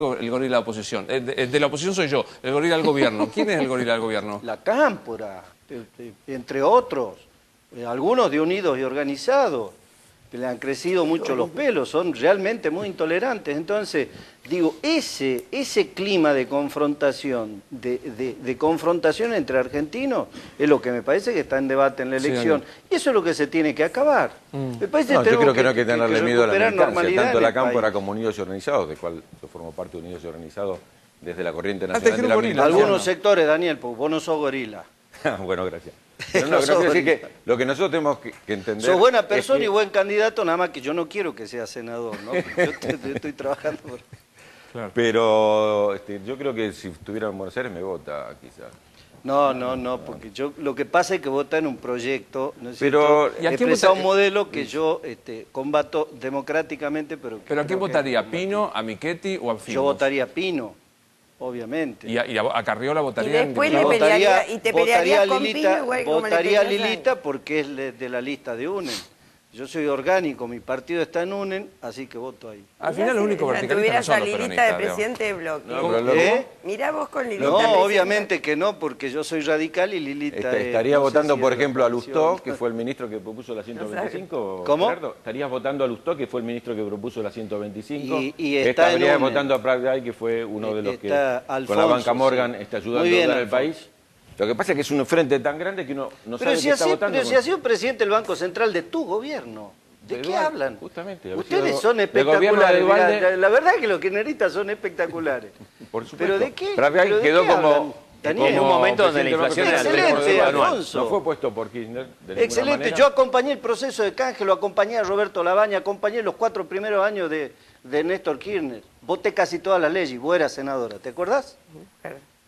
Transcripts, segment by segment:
El gorila de la oposición. De la oposición soy yo, el gorila del gobierno. ¿Quién es el gorila del gobierno? La Cámpora, entre otros. Algunos de Unidos y Organizados, que le han crecido mucho los pelos, son realmente muy intolerantes. Entonces, digo, ese clima de confrontación, de confrontación entre argentinos, es lo que me parece que está en debate en la elección. Y eso es lo que se tiene que acabar. Me parece yo creo que no hay que tenerle miedo a la militancia, tanto la Cámpora como Unidos y Organizados, de cual yo formo parte de Unidos y Organizados desde la corriente nacional de la militancia. Algunos sectores, Daniel, porque vos no sos gorila. Bueno, gracias. Pero no quiero decir que lo que nosotros tenemos que entender... Sos buena persona y buen candidato, nada más que yo no quiero que sea senador, ¿no? Yo estoy trabajando por... Claro. Pero yo creo que si estuviera en Buenos Aires me vota, quizás. No, porque yo lo que pasa es que vota en un proyecto, ¿no es pero cierto? Expresa un modelo que yo combato democráticamente, pero... ¿Pero a quién votaría? ¿Pino, a Michetti o a Fino? Yo votaría a Pino. Obviamente. ¿Y a Carriola votaría? Y después le pelearía, y te pelearías con Pino igual como le votaría a Lilita porque es de la lista de UNEN. Yo soy orgánico, mi partido está en UNEN, así que voto ahí. Al final lo único verticalista no son los peronistas. Lilita de presidente de bloque. Mirá vos con Lilita. No, obviamente que no, porque yo soy radical y Lilita... ¿Estaría votando, por ejemplo, a Lustó, que fue el ministro que propuso la 125? ¿Cómo? Gerardo? ¿Estarías votando a Lustó, que fue el ministro que propuso la 125? Y estarías votando a Prat Gay, que fue uno de los que Alfonso, con la banca Morgan está ayudando a ayudar al país? Lo que pasa es que es un frente tan grande que uno no sabe qué está votando. Pero si ha sido presidente del Banco Central de tu gobierno. ¿De qué hablan? Justamente. Ustedes son espectaculares. La verdad es que los kirchneristas son espectaculares. Por supuesto. ¿Pero de qué? Prat Gay quedó como... Daniel, en un momento donde la inflación era el 3% anual. No fue puesto por Kirchner. Excelente. Yo acompañé el proceso de canje, lo acompañé a Roberto Labaña, acompañé los 4 primeros años de Néstor Kirchner. Voté casi todas las leyes, vos eras senadora, ¿te acordás?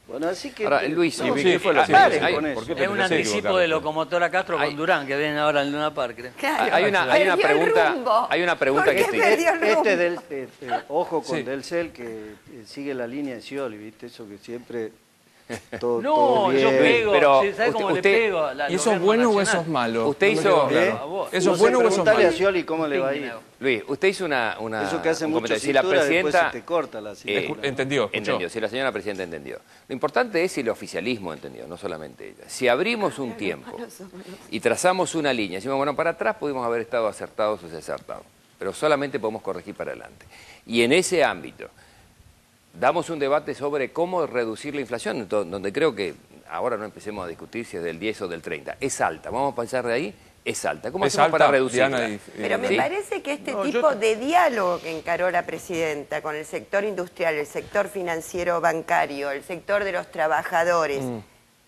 Bueno, así que... Ahora, Luis, ¿qué fue lo es un anticipo de Locomotora Castro con Durán, que viene ahora en Luna Park, creo. Claro, hay una pregunta que estoy... Ojo con Delcel, que sigue la línea de Scioli, ¿viste? Eso que siempre... Todo bien. Yo pego, pero ¿sabes cómo le pego? ¿Y eso es bueno o eso es malo? Usted hizo... ¿Eso es bueno o eso es malo? A Scioli cómo le va a ir. Luis, usted hizo una eso que hace mucho si la presidenta después se te corta la entendió, si la señora presidenta entendió. Lo importante es si el oficialismo entendió, no solamente ella. Si abrimos un tiempo y trazamos una línea, decimos, bueno, para atrás pudimos haber estado acertados o desacertados, pero solamente podemos corregir para adelante. Y en ese ámbito damos un debate sobre cómo reducir la inflación, donde creo que ahora no empecemos a discutir si es del 10 o del 30. Es alta, vamos a pensar de ahí, es alta. ¿Cómo hacemos para reducirla? Pero me parece que este tipo de diálogo que encaró la presidenta con el sector industrial, el sector financiero bancario, el sector de los trabajadores,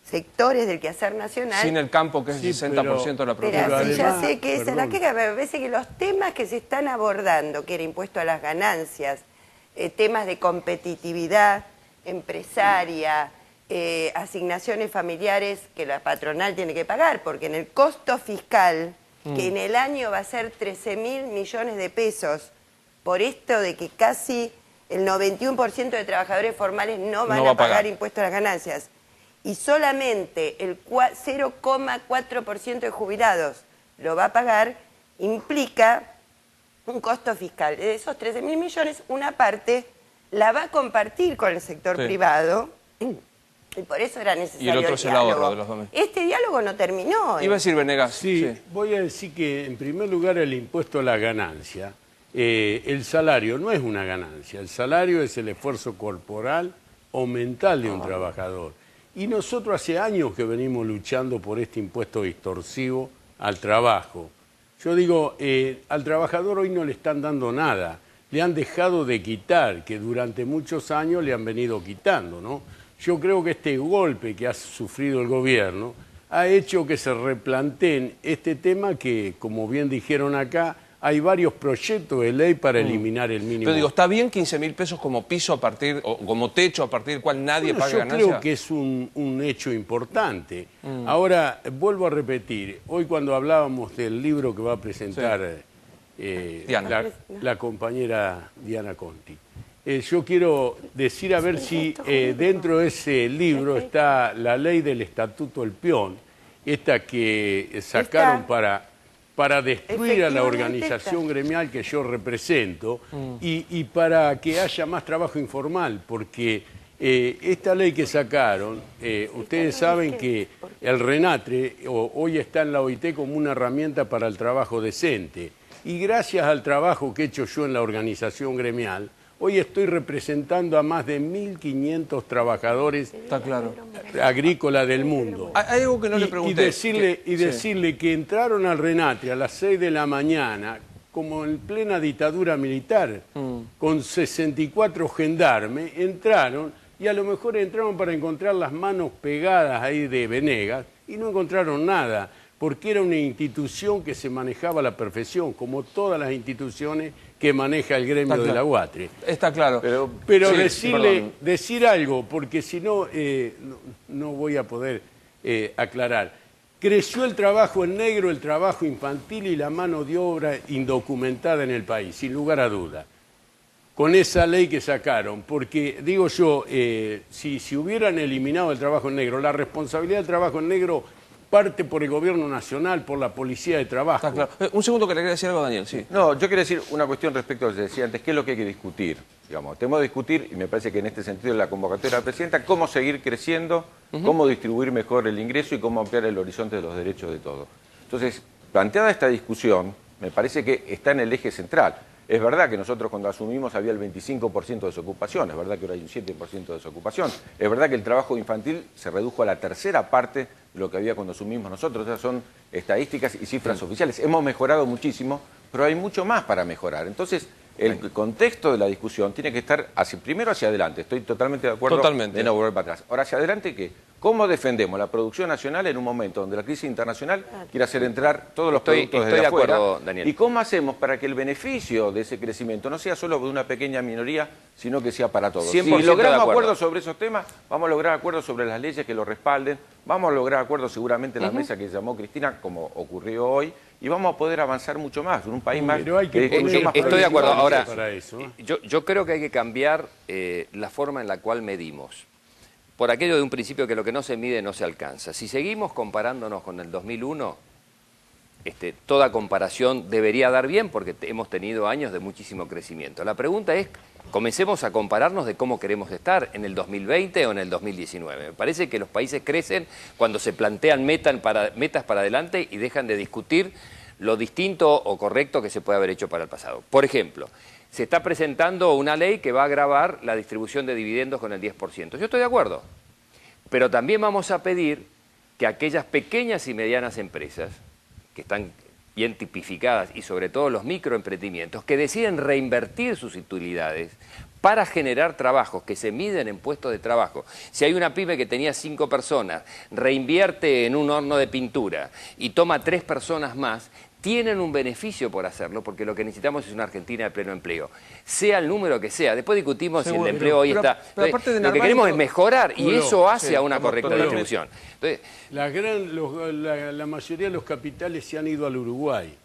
sectores del quehacer nacional... Sin el campo, que es el 60% de la producción. Pero sí, ya sé que esa es la queja, pero me parece que los temas que se están abordando, que era impuesto a las ganancias, temas de competitividad empresaria, asignaciones familiares que la patronal tiene que pagar, porque en el costo fiscal, que en el año va a ser 13.000 millones de pesos, por esto de que casi el 91% de trabajadores formales no van a pagar impuestos a las ganancias, y solamente el 0,4% de jubilados lo va a pagar, implica un costo fiscal. De esos 13.000 millones, una parte la va a compartir con el sector privado, y por eso era necesario y el otro es el ahorro de los domésticos. Este diálogo no terminó. Iba a decir Venegas. Sí, voy a decir que en primer lugar el impuesto a la ganancia, el salario no es una ganancia, el salario es el esfuerzo corporal o mental de un trabajador. Y nosotros hace años que venimos luchando por este impuesto distorsivo al trabajo. Yo digo, al trabajador hoy no le están dando nada, le han dejado de quitar, que durante muchos años le han venido quitando, ¿no? Yo creo que este golpe que ha sufrido el gobierno ha hecho que se replanteen este tema que, como bien dijeron acá, hay varios proyectos de ley para eliminar el mínimo. Pero digo, ¿está bien 15.000 pesos como piso a partir, o como techo a partir del cual nadie paga ganancia? Yo creo que es un hecho importante. Ahora, vuelvo a repetir, hoy cuando hablábamos del libro que va a presentar la compañera Diana Conti, yo quiero decir a ver si dentro de ese libro está la ley del Estatuto del Peón, esta que sacaron para para destruir a la organización gremial que yo represento y para que haya más trabajo informal, porque esta ley que sacaron, ustedes saben que el RENATRE hoy está en la OIT como una herramienta para el trabajo decente, y gracias al trabajo que he hecho yo en la organización gremial, hoy estoy representando a más de 1.500 trabajadores agrícolas del mundo. Hay algo que no le pregunté. Decirle que entraron al RENATRE a las 6 de la mañana, como en plena dictadura militar, con 64 gendarmes, entraron y a lo mejor entraron para encontrar las manos pegadas ahí de Venegas y no encontraron nada, porque era una institución que se manejaba a la perfección, como todas las instituciones que maneja el gremio de la UATRE. Está claro. Pero decir algo, porque si no, no voy a poder aclarar. Creció el trabajo en negro, el trabajo infantil y la mano de obra indocumentada en el país, sin lugar a duda, con esa ley que sacaron. Porque, digo yo, si hubieran eliminado el trabajo en negro, la responsabilidad del trabajo en negro parte por el gobierno nacional, por la policía de trabajo. Está claro. Un segundo que le quería decir algo a Daniel, sí. No, yo quería decir una cuestión respecto a lo que decía antes, ¿qué es lo que hay que discutir? Digamos, tenemos que discutir, y me parece que en este sentido la convocatoria de la presidenta, cómo seguir creciendo, cómo distribuir mejor el ingreso y cómo ampliar el horizonte de los derechos de todos. Entonces, planteada esta discusión, me parece que está en el eje central. Es verdad que nosotros cuando asumimos había el 25% de desocupación, es verdad que ahora hay un 7% de desocupación, es verdad que el trabajo infantil se redujo a la tercera parte de lo que había cuando asumimos nosotros. Esas son estadísticas y cifras oficiales. Hemos mejorado muchísimo, pero hay mucho más para mejorar. Entonces, el contexto de la discusión tiene que estar primero hacia adelante. Estoy totalmente de acuerdo de no volver para atrás. Ahora, hacia adelante, ¿qué? ¿Cómo defendemos la producción nacional en un momento donde la crisis internacional quiere hacer entrar todos los productos desde afuera? Acuerdo, Daniel. ¿Y cómo hacemos para que el beneficio de ese crecimiento no sea solo de una pequeña minoría, sino que sea para todos? Si logramos acuerdos sobre esos temas, vamos a lograr acuerdos sobre las leyes que lo respalden, vamos a lograr acuerdos seguramente en la mesa que llamó Cristina, como ocurrió hoy, y vamos a poder avanzar mucho más, en un país más... Estoy de acuerdo. Ahora, yo creo que hay que cambiar la forma en la cual medimos. Por aquello de un principio que lo que no se mide no se alcanza. Si seguimos comparándonos con el 2001, toda comparación debería dar bien porque hemos tenido años de muchísimo crecimiento. La pregunta es, comencemos a compararnos de cómo queremos estar en el 2020 o en el 2019. Me parece que los países crecen cuando se plantean metas para adelante y dejan de discutir lo distinto o correcto que se puede haber hecho para el pasado. Por ejemplo, se está presentando una ley que va a agravar la distribución de dividendos con el 10%. Yo estoy de acuerdo, pero también vamos a pedir que aquellas pequeñas y medianas empresas, que están bien tipificadas, y sobre todo los microemprendimientos, que deciden reinvertir sus utilidades para generar trabajos que se miden en puestos de trabajo. Si hay una pyme que tenía 5 personas, reinvierte en un horno de pintura y toma 3 personas más, tienen un beneficio por hacerlo, porque lo que necesitamos es una Argentina de pleno empleo. Sea el número que sea. Después discutimos si el empleo hoy está... lo que queremos es mejorar y eso hace a una correcta distribución. Entonces, la mayoría de los capitales se han ido al Uruguay.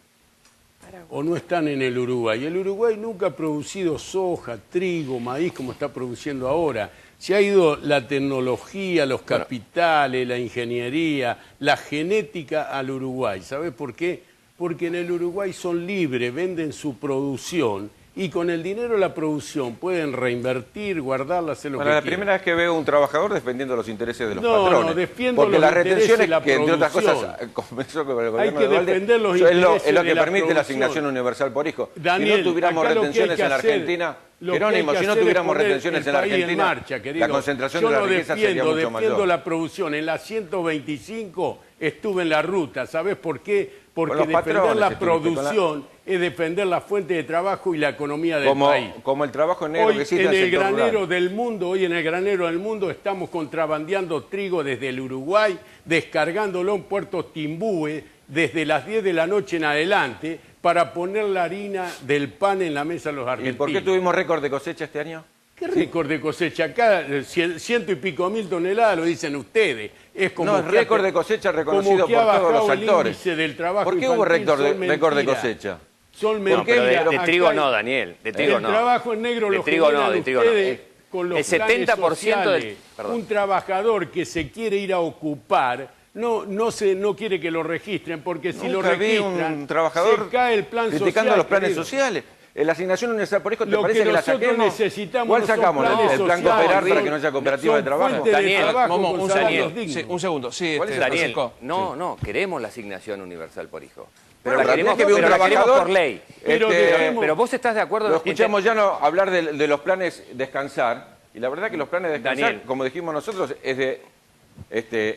O no están en el Uruguay. El Uruguay nunca ha producido soja, trigo, maíz como está produciendo ahora. Se ha ido la tecnología, los capitales, la ingeniería, la genética al Uruguay. ¿Sabes por qué? Porque en el Uruguay son libres, venden su producción y con el dinero de la producción pueden reinvertir, guardarla, hacer lo que quieran. La primera vez que veo un trabajador defendiendo los intereses de los No, patrones. defiendo porque los las retenciones, intereses de la que entre otras producción. cosas comenzó con el Hay gobierno que de Valde, defender los intereses es lo que de la permite la producción. asignación universal por hijo. Daniel, si no tuviéramos acá lo que retenciones hay que en la hacer, Argentina, lo que Jerónimo, hay que si no hacer es tuviéramos poner retenciones en el la país Argentina, marcha, querido. la concentración de la riqueza sería mucho mayor. Defiendo la producción. En la 125 estuve en la ruta. ¿Sabés por qué? Porque defender la producción es defender la fuente de trabajo y la economía del país. Como el trabajo en negro hoy que existe en el granero del mundo, hoy en el granero del mundo estamos contrabandeando trigo desde el Uruguay, descargándolo en Puerto Timbúe desde las 10 de la noche en adelante para poner la harina del pan en la mesa de los argentinos. ¿Y por qué tuvimos récord de cosecha este año? ¿Qué récord de cosecha? Acá 100 y pico mil toneladas lo dicen ustedes. Es como no, es récord de cosecha reconocido por todos los actores. Del trabajo ¿Por qué hubo récord de cosecha? Son bueno, pero de trigo no, Daniel. De trigo no. El trabajo en negro lo generan ustedes con los planes sociales. Un trabajador que se quiere ir a ocupar no quiere que lo registren, porque si lo Nunca vi registran, un trabajador se cae el plan criticando social, los planes querido. sociales. La asignación universal por hijo, ¿te Lo parece que que la nosotros saquemos? necesitamos ¿Cuál no son sacamos? planes ¿El plan sociales, cooperar para son- que no haya cooperativa de son trabajo? fuentes de Daniel, trabajo Momo, con un salarios segundo. dignos. Sí, un segundo. Sí, ¿Cuál es el Francisco. No, queremos la asignación universal por hijo. Pero la la queremos, que vi un pero la queremos trabajador, por ley. Pero dejemos- Pero vos estás de acuerdo... Lo escuchamos ya no hablar de los planes descansar, y la verdad que los planes descansar, Daniel. como dijimos nosotros, es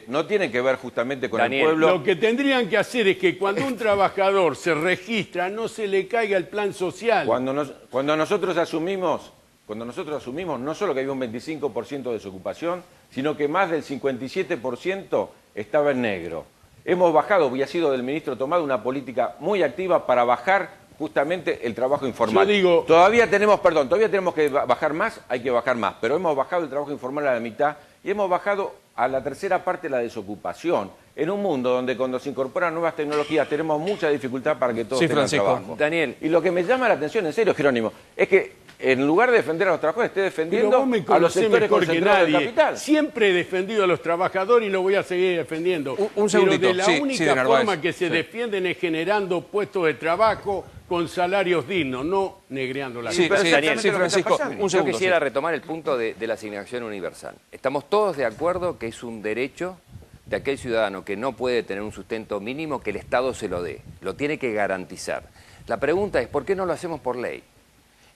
no tienen que ver justamente con Daniel, el pueblo. Lo que tendrían que hacer es que cuando un trabajador se registra, no se le caiga el plan social. Cuando nosotros asumimos, no solo que había un 25% de desocupación, sino que más del 57% estaba en negro. Hemos bajado, y ha sido del ministro Tomado, una política muy activa para bajar justamente el trabajo informal. Yo digo- todavía tenemos que bajar más, hay que bajar más, pero hemos bajado el trabajo informal a la mitad y hemos bajado a la tercera parte de la desocupación, en un mundo donde cuando se incorporan nuevas tecnologías tenemos mucha dificultad para que todos Sí, tengan Francisco. trabajo. Daniel. Y lo que me llama la atención, en serio, Jerónimo, es que en lugar de defender a los trabajadores, esté Pero defendiendo vos me a los conocés sectores mejor que concentrados del nadie. capital. Siempre he defendido a los trabajadores y lo voy a seguir defendiendo. Un segundito. Pero de la Sí, única de Narváez. forma que se Sí. defienden es generando puestos de trabajo con salarios dignos, no negreando la Sí, vida. pero sí, exactamente sí, lo que está Francisco, pasando. un Yo segundo. quisiera sí. retomar el punto de la asignación universal. Estamos todos de acuerdo que es un derecho de aquel ciudadano que no puede tener un sustento mínimo que el Estado se lo dé. Lo tiene que garantizar. La pregunta es, ¿por qué no lo hacemos por ley?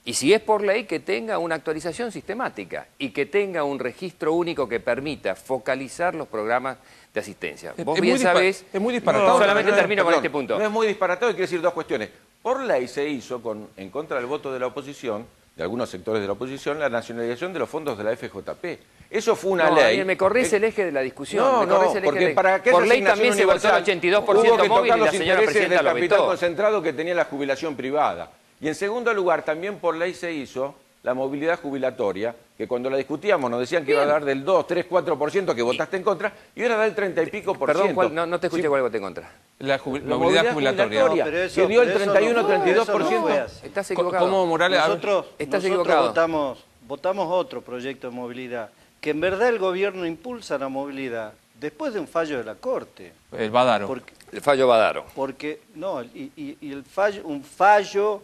Y si es por ley, que tenga una actualización sistemática y que tenga un registro único que permita focalizar los programas de asistencia. Vos Es bien muy sabés... es muy disparatado. Solamente termino con Perdón, este punto. No es muy disparatado y quiero decir dos cuestiones. Por ley se hizo, en contra del voto de la oposición, de algunos sectores de la oposición, la nacionalización de los fondos de la FJP. Eso fue una No, ley. Daniel, me corrís el eje de la discusión. No, me corrís no, el eje porque de- para que por esa ley también se votó el asignación 82% hubo que móvil tocar y la los señora intereses presidenta del lo capital vetó. concentrado que tenía la jubilación privada. Y en segundo lugar, también por ley se hizo la movilidad jubilatoria, que cuando la discutíamos nos decían que iba a dar del 2, 3, 4% que votaste en contra, y ahora da el 30 y pico por ciento. Perdón, no te escuché cuál voté en contra. La La movilidad jubilatoria. No, pero eso- que dio el pero eso 31, no fue, 32%. eso no fue así. Estás equivocado. ¿Cómo Morales? Estás equivocado. votamos otro proyecto de movilidad, que en verdad el gobierno impulsa la movilidad después de un fallo de la Corte. El Badaro. Porque, El fallo Badaro. y el fallo, un fallo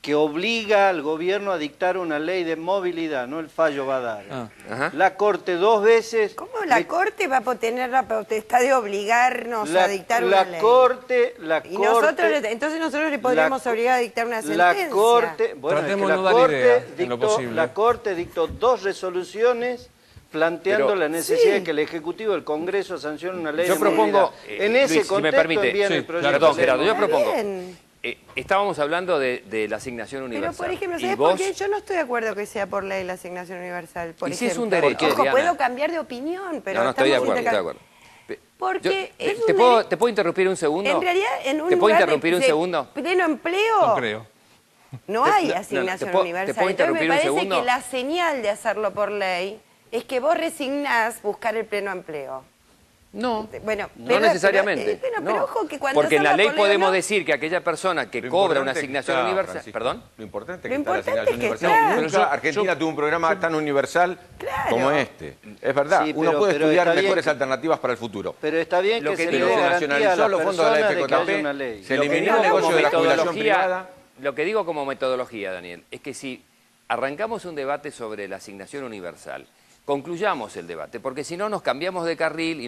que obliga al gobierno a dictar una ley de movilidad, no el fallo Badaro. Ajá. La Corte 2 veces... ¿Cómo la Corte va a tener la potestad de obligarnos a dictar una ley? La Corte... Y entonces nosotros le podríamos obligar a dictar una sentencia. La Corte, bueno, es que Tratemos la de no dar Corte idea, en lo dictó, posible. la Corte dictó 2 resoluciones planteando Pero- la necesidad Sí. de que el Ejecutivo del Congreso sancione una ley Yo de propongo, movilidad. En ese Luis, si me contexto permite. envían Sí, el proyecto. Perdón, de Gerardo, yo ley. Está propongo. bien. Estábamos hablando de la asignación Pero, universal. por ejemplo, Y ¿sabes vos- por qué? Yo no estoy de acuerdo que sea por ley la asignación universal. Por ¿Y si es un ejemplo. derecho, Ojo, Diana? puedo cambiar de opinión, pero No, estoy de estamos acuerdo, estoy de acuerdo. Porque Yo- es un ¿Te puedo interrumpir un segundo? En realidad, en un ¿Te puedo lugar interrumpir un de segundo? pleno empleo, No creo. no hay No, no, asignación ¿te puedo universal. Entonces me interrumpir un parece segundo? que la señal de hacerlo por ley es que vos resignás buscar el pleno empleo. No, Bueno, no necesariamente. Pero no. ojo que cuando Porque en la hacerlo ley por ley podemos no- decir que aquella persona que Lo cobra una importante es que asignación está, universal... Francisco, ¿Perdón? Lo importante es Lo que está la importante asignación es que universal. está. Nunca Pero yo- Argentina tuvo un programa tan universal Claro. como este. Es verdad, Sí, uno pero- puede pero estudiar está bien mejores que- alternativas para el futuro. Pero está bien Lo que que se digo- le dé Se garantía a nacionalizó las los fondos de la personas de que haya FJP, una ley. se Lo que eliminó digo el negocio como de la jubilación metodología- privada. Lo que digo como metodología, Daniel, es que si arrancamos un debate sobre la asignación universal, concluyamos el debate, porque si no nos cambiamos de carril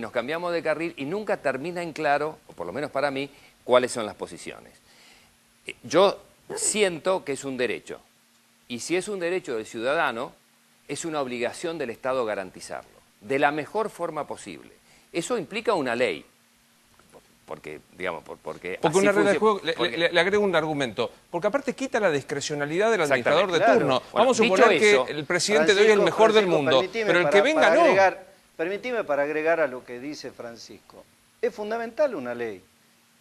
y nunca termina en claro, o por lo menos para mí, cuáles son las posiciones. Yo siento que es un derecho, y si es un derecho del ciudadano, es una obligación del Estado garantizarlo, de la mejor forma posible. Eso implica una ley, porque, digamos, porque Porque así una regla de juego, porque- le agrego un argumento, porque aparte quita la discrecionalidad del Exactamente, administrador de claro. turno. Bueno, Vamos a dicho suponer que eso, el presidente de hoy es el mejor del mundo, permitime pero el para- que venga para no. agregar- permitime para agregar a lo que dice Francisco. Es fundamental una ley,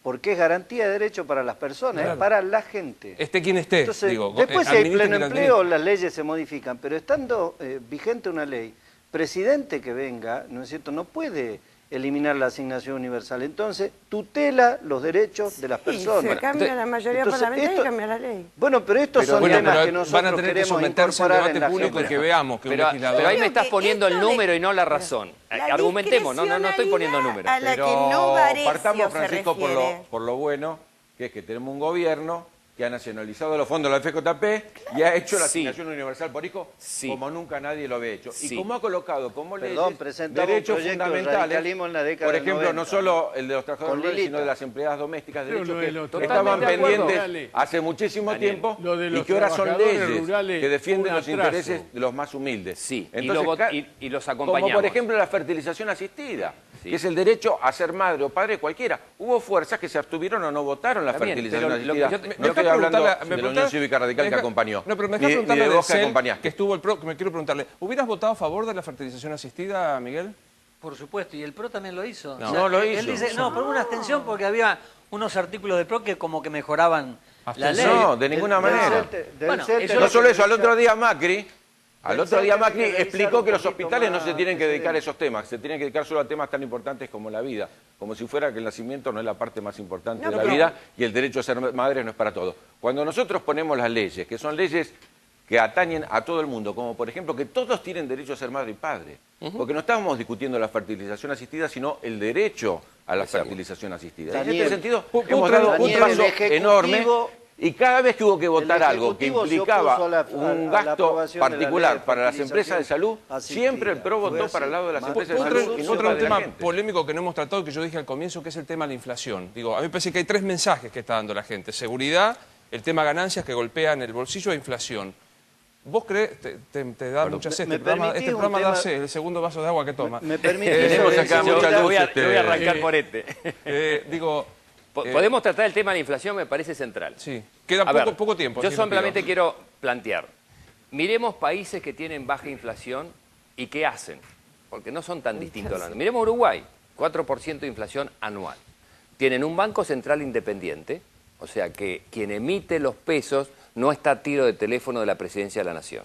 porque es garantía de derecho para las personas, Claro. es para la gente. Esté quien esté, Entonces, digo. después si hay administre pleno quien empleo, administre. las leyes se modifican, pero estando vigente una ley, presidente que venga, ¿no es cierto?, no puede eliminar la asignación universal. Entonces, tutela los derechos de las Y personas. se cambia la mayoría Entonces, parlamentaria y esto- cambia la ley. Bueno, pero estos son Bueno, temas pero que van a nosotros tener que queremos someterse al incorporar en debate la público y agenda. que veamos que un Pero legislador... ahí me Creo estás que poniendo el esto de- número y no la razón. La Argumentemos, no estoy poniendo números. a la Pero que no Varecio partamos, se Francisco, refiere. por lo bueno, que es que tenemos un gobierno que ha nacionalizado los fondos de la FJP y ha hecho la Sí. asignación universal por hijo Sí. como nunca nadie lo había hecho. Sí. Y como ha colocado como Perdón, leyes presentamos derechos un proyecto de fundamentales, radicalismo en la década por del ejemplo, 90. no solo el de los trabajadores Con rurales, Lilita. sino de las empleadas domésticas, Pero derechos lo de que los estaban Totalmente de acuerdo. pendientes hace muchísimo Daniel, tiempo lo de y los que ahora son trabajadores leyes rurales que defienden fue un los atraso. intereses de los más humildes. Sí, Entonces, y los como acompañamos. por ejemplo la fertilización asistida, Sí. que es el derecho a ser madre o padre cualquiera. Hubo fuerzas que se abstuvieron o no votaron la Está bien, fertilización pero lo que asistida. yo te- No me estoy deja hablando preguntarle- de la Unión Cívica Radical que acompañó. No, pero me ni- deja ni preguntarle de de vos que CEL, acompañaste. que estuvo el PRO, que me quiero preguntarle, ¿hubieras votado a favor de la fertilización asistida, Miguel? Por supuesto, y el PRO también lo hizo. No. No lo Él hizo. dice, no, por una abstención porque había unos artículos del PRO que como que mejoraban la ley. No, de ninguna manera. Bueno, eso No solo eso, al otro día Macri Del CELTE hay que revisar explicó que un los poquito hospitales no más se tienen que dedicar a antecedentes. esos temas, se tienen que dedicar solo a temas tan importantes como la vida, como si fuera que el nacimiento no es la parte más importante No, de la pero- vida y el derecho a ser madre no es para todo. Cuando nosotros ponemos las leyes, que son leyes que atañen a todo el mundo, como por ejemplo que todos tienen derecho a ser madre y padre, porque no estábamos discutiendo la fertilización asistida, sino el derecho a la fertilización asistida. Y en Daniel, este sentido pu- hemos pu- dado Daniel, un paso el Ejecutivo- enorme. Y cada vez que hubo que votar algo que Ejecutivo se implicaba opuso a la un a la gasto aprobación de la ley particular de para las empresas de salud, fertilización siempre el PRO asistida. votó Fue para el lado de las así. empresas de Otro, salud y no otro para de la tema gente. polémico que no hemos tratado, que yo dije al comienzo, que es el tema de la inflación. Digo, a mí me parece que hay tres mensajes que está dando la gente. Seguridad, el tema ganancias que golpean el bolsillo e inflación. ¿Vos crees, te da mucha sed, ¿me este programa permitís un programa da tema? sed, el segundo vaso de agua que toma? Me permite Tenemos acá mucha luz, Voy a arrancar por este. Digo, Podemos tratar el tema de la inflación, me parece central. sí, queda A ver, poco tiempo. Yo así que simplemente pido. quiero plantear. Miremos países que tienen baja inflación y qué hacen, porque no son tan distintos. Miremos Uruguay, 4% de inflación anual. Tienen un banco central independiente, o sea que quien emite los pesos no está a tiro de teléfono de la presidencia de la nación.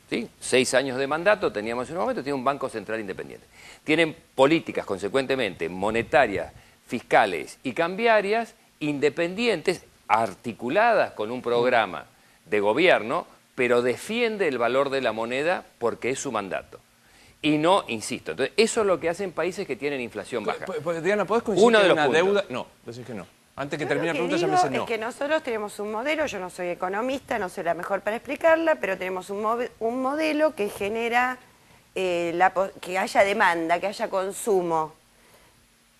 ¿Sí? 6 años de mandato teníamos en un momento, tiene un banco central independiente. Tienen políticas, consecuentemente, monetarias, fiscales y cambiarias independientes, articuladas con un programa de gobierno, pero defiende el valor de la moneda porque es su mandato. Y no, insisto, entonces eso es lo que hacen países que tienen inflación baja. Diana, ¿podés coincidir Uno de que los una puntos. deuda? No, decís que no. Antes que Yo termine la lo que pregunta ya me digo dices no. es que nosotros tenemos un modelo, yo no soy economista, no soy la mejor para explicarla, pero tenemos un modelo que genera que haya demanda, que haya consumo.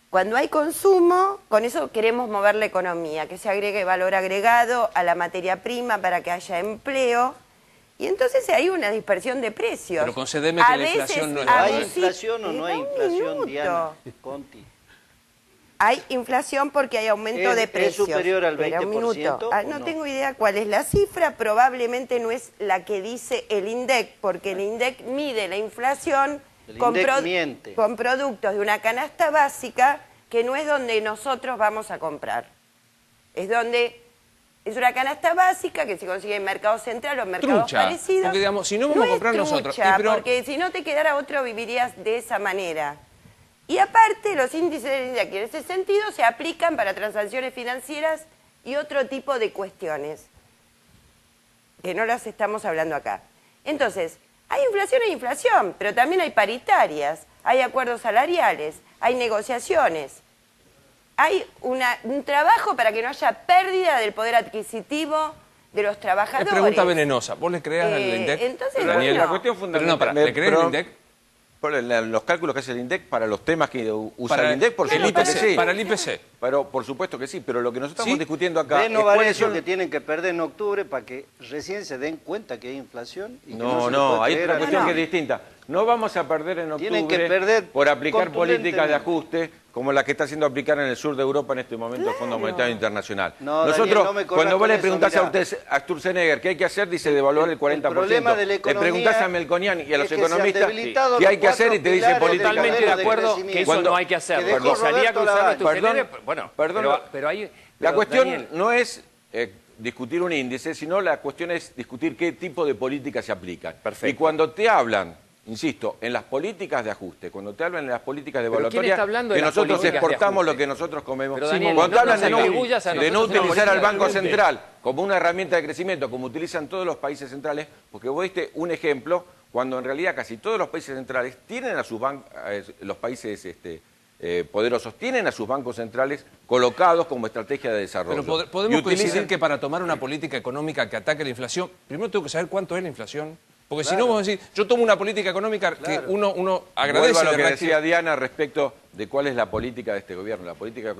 Cuando hay consumo, con eso queremos mover la economía, que se agregue valor agregado a la materia prima para que haya empleo. Y entonces hay una dispersión de precios. Pero concédeme que A la inflación no es ¿Hay Abusi- inflación o no hay Un inflación, minuto. Diana Conti? Hay inflación porque hay aumento ¿Es- de es precios. superior al Espera un 20% minuto. o No no? tengo idea cuál es la cifra, probablemente no es la que dice el INDEC, porque el INDEC mide la inflación El con, INDEC miente. con productos de una canasta básica que no es donde nosotros vamos a comprar. Es donde es una canasta básica que se consigue en mercado central o en mercados Trucha, parecidos. porque, digamos, si no vamos a es comprar nosotros, trucha, y pero- porque si no te quedara otro vivirías de esa manera. Y aparte, los índices del INDEC en ese sentido se aplican para transacciones financieras y otro tipo de cuestiones, que no las estamos hablando acá. Entonces, hay inflación, pero también hay paritarias, hay acuerdos salariales, hay negociaciones, hay un trabajo para que no haya pérdida del poder adquisitivo de los Es trabajadores. pregunta venenosa. ¿Vos le creas al INDEC? Entonces, Pero Daniel? la cuestión Pero fundamental. no, pará, ¿le crees al INDEC? Por los cálculos que hace el INDEC para los temas que usa Para el INDEC, por el supuesto que IPC, sí. para el IPC. Pero por supuesto que sí, pero lo que nosotros ¿Sí? estamos discutiendo acá ¿Ven es no cuáles Varecio son... que tienen que perder en octubre para que recién se den cuenta que hay inflación? Y que No, se le no, puede hay creer otra a cuestión nadie? que es distinta. No vamos a perder en octubre Tienen que perder por aplicar políticas de contundentemente. ajuste como la que está haciendo aplicar en el sur de Europa en este momento el Fondo Monetario Internacional. No, Nosotros, Daniel, no me corras cuando vos con le eso, preguntás mirá. a Sturzenegger qué hay que hacer, dice devaluar el 40%. problema de la Le economía preguntás a Melconian y a los es que se han economistas debilitado qué hay los que hacer y te dice cuatro pilares del políticamente Totalmente de de acuerdo que crecimiento. eso no hay que hacerlo. Que dejó Cuando salía a Roberto cruzar Laval. tu genere, Perdón, bueno, perdón, pero hay... La pero, cuestión Daniel, no es discutir un índice, sino la cuestión es discutir qué tipo de políticas se aplican. Perfecto. Y cuando te hablan insisto, en las políticas de ajuste. Cuando te hablan de las políticas de ¿Pero quién evaluatoria, está hablando de que las nosotros políticas de exportamos ajuste? lo que nosotros comemos. Pero, Daniel, Cuando no hablan nos atribuyas a de no nosotros una utilizar al política Banco de ajuste. Central como una herramienta de crecimiento, como utilizan todos los países centrales, porque vos diste un ejemplo, cuando en realidad casi todos los países centrales tienen a sus bancos, los países poderosos tienen a sus bancos centrales colocados como estrategia de desarrollo. Pero podemos Y utilizan- coincidir que para tomar una política económica que ataque la inflación, primero tengo que saber cuánto es la inflación. Porque si no, vamos a decir, yo tomo una política económica que uno agradece. Vuelvo a lo de que reacción. decía Diana respecto de cuál es la política de este gobierno. La política